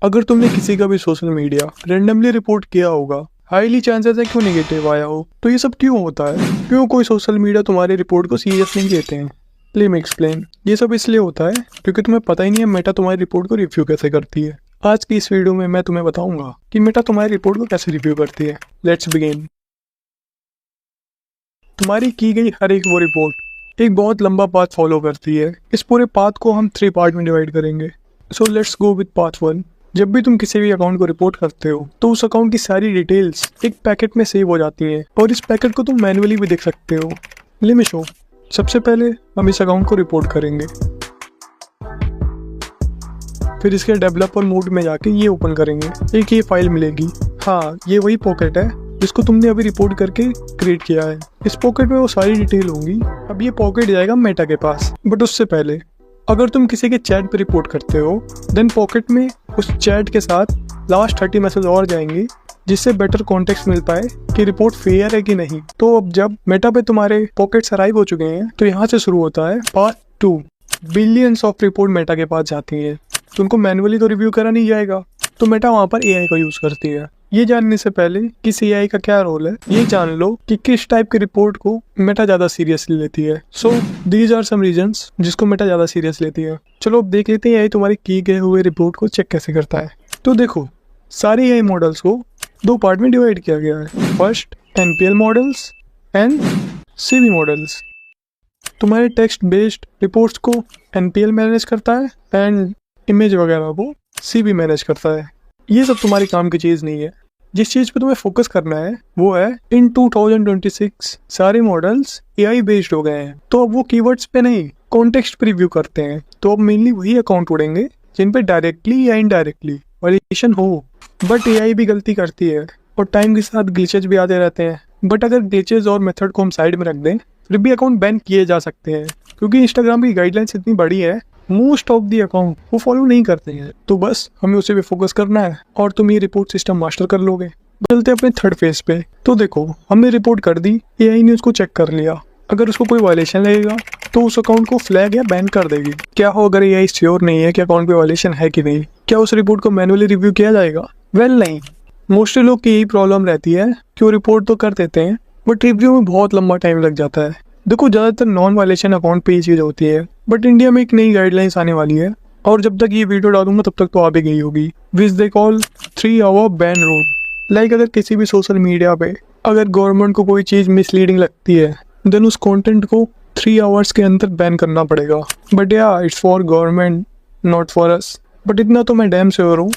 अगर तुमने किसी का भी सोशल मीडिया रेंडमली रिपोर्ट किया होगा, हाईली चांसेस है क्यों नेगेटिव आया हो। तो ये सब क्यों होता है? क्यों कोई सोशल मीडिया तुम्हारी रिपोर्ट को सीरियस नहीं लेते हैं? Let me explain. ये सब इसलिए होता है क्योंकि तुम्हें पता ही नहीं है मेटा तुम्हारी रिपोर्ट को रिव्यू कैसे करती है। आज की इस वीडियो में मैं तुम्हें बताऊंगा कि मेटा तुम्हारी रिपोर्ट को कैसे रिव्यू करती है। Let's begin. तुम्हारी की गई हर एक वो रिपोर्ट एक बहुत लंबा पाथ फॉलो करती है। इस पूरे पाथ को हम 3 पार्ट में डिवाइड करेंगे। So let's go with path 1। जब भी तुम किसी भी अकाउंट को रिपोर्ट करते हो तो उस अकाउंट की सारी डिटेल्स एक पैकेट में सेव हो जाती हैं और इस पैकेट को तुम मैन्युअली भी देख सकते हो। Let me show. सबसे पहले हम इस अकाउंट को रिपोर्ट करेंगे, फिर इसके डेवलपर मोड में जाके ये ओपन करेंगे। एक ये फाइल मिलेगी। हाँ, ये वही पॉकेट है जिसको तुमने अभी रिपोर्ट करके क्रिएट किया है। इस पॉकेट में वो सारी डिटेल होंगी। अब ये पॉकेट जाएगा मेटा के पास, बट उससे पहले अगर तुम किसी के चैट पे रिपोर्ट करते हो देन पॉकेट में उस चैट के साथ लास्ट 30 मैसेज और जाएंगे, जिससे बेटर कॉन्टेक्स्ट मिल पाए कि रिपोर्ट फेयर है कि नहीं। तो अब जब मेटा पे तुम्हारे पॉकेट्स अराइव हो चुके हैं तो यहाँ से शुरू होता है part 2। Billions of report Meta के पास जाती है। तो उनको मैनुअली तो रिव्यू करा नहीं जाएगा, तो मेटा वहाँ पर AI का यूज करती है। ये जानने से पहले कि AI का क्या रोल है, ये जान लो कि किस टाइप की रिपोर्ट को मेटा ज्यादा सीरियसली लेती है। So these are some reasons जिसको मेटा ज्यादा सीरियस लेती है। चलो अब देख लेते हैं AI तुम्हारी की गए हुए रिपोर्ट को चेक कैसे करता है। तो देखो, सारे AI मॉडल्स को 2 पार्ट में डिवाइड किया गया है। First NPL models and CV models. तुम्हारे टेक्स्ट बेस्ड रिपोर्ट्स को NPL मैनेज करता है एंड इमेज वगैरह को CV मैनेज करता है। ये सब तुम्हारे काम की चीज़ नहीं है। जिस चीज़ पे तुम्हें फोकस करना है वो है इन 2026 सारे मॉडल्स AI बेस्ड हो गए हैं। तो अब वो कीवर्ड्स पे नहीं, कॉन्टेक्स्ट पे रिव्यू करते हैं। तो अब मेनली वही अकाउंट उड़ेंगे जिन पे डायरेक्टली या इनडायरेक्टली वायलेशन हो। बट AI भी गलती करती है और टाइम के साथ ग्लिचेज भी आते रहते हैं। बट अगर ग्लिचेज और मेथड को हम साइड में रख दें फिर भी अकाउंट बैन किए जा सकते हैं, क्योंकि इंस्टाग्राम की गाइडलाइंस इतनी बड़ी है, मोस्ट ऑफ दी अकाउंट वो फॉलो नहीं करते हैं। तो बस हमें उसे भी फोकस करना है और तुम ये रिपोर्ट सिस्टम मास्टर कर लोगे। चलते अपने थर्ड फेज पे। तो देखो, हमने रिपोर्ट कर दी, AI ने उसको चेक कर लिया। अगर उसको कोई वायलेशन लगेगा तो उस अकाउंट को फ्लैग या बैन कर देगी। क्या हो अगर AI श्योर नहीं है कि अकाउंट पे वायलेशन है कि नहीं, क्या उस रिपोर्ट को मैनुअली रिव्यू किया जाएगा? वेल नहीं। मोस्टली लोग की यही प्रॉब्लम रहती है कि वो रिपोर्ट तो कर देते हैं बट रिव्यू में बहुत लंबा टाइम लग जाता है। देखो, ज़्यादातर नॉन वायलेशन अकाउंट पे ये चीज़ होती है, बट इंडिया में एक नई गाइडलाइंस आने वाली है और जब तक ये वीडियो डालूंगा तब तक तो आ भी गई होगी, which they call 3 hour ban rule. Like अगर किसी भी सोशल मीडिया पे अगर गवर्नमेंट को कोई चीज़ मिसलीडिंग लगती है देन उस कंटेंट को 3 आवर्स के अंदर बैन करना पड़ेगा। बट या it's for government not for us. But इतना तो मैं डैम श्योर हूँ,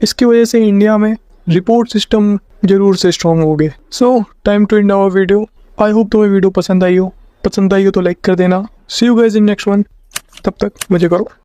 इसकी वजह से इंडिया में रिपोर्ट सिस्टम जरूर से स्ट्रॉन्ग हो गए। So time to end our video. I hope तुम्हें वीडियो पसंद आई हो तो लाइक कर देना। See you guys in next one. तब तक मजे करो।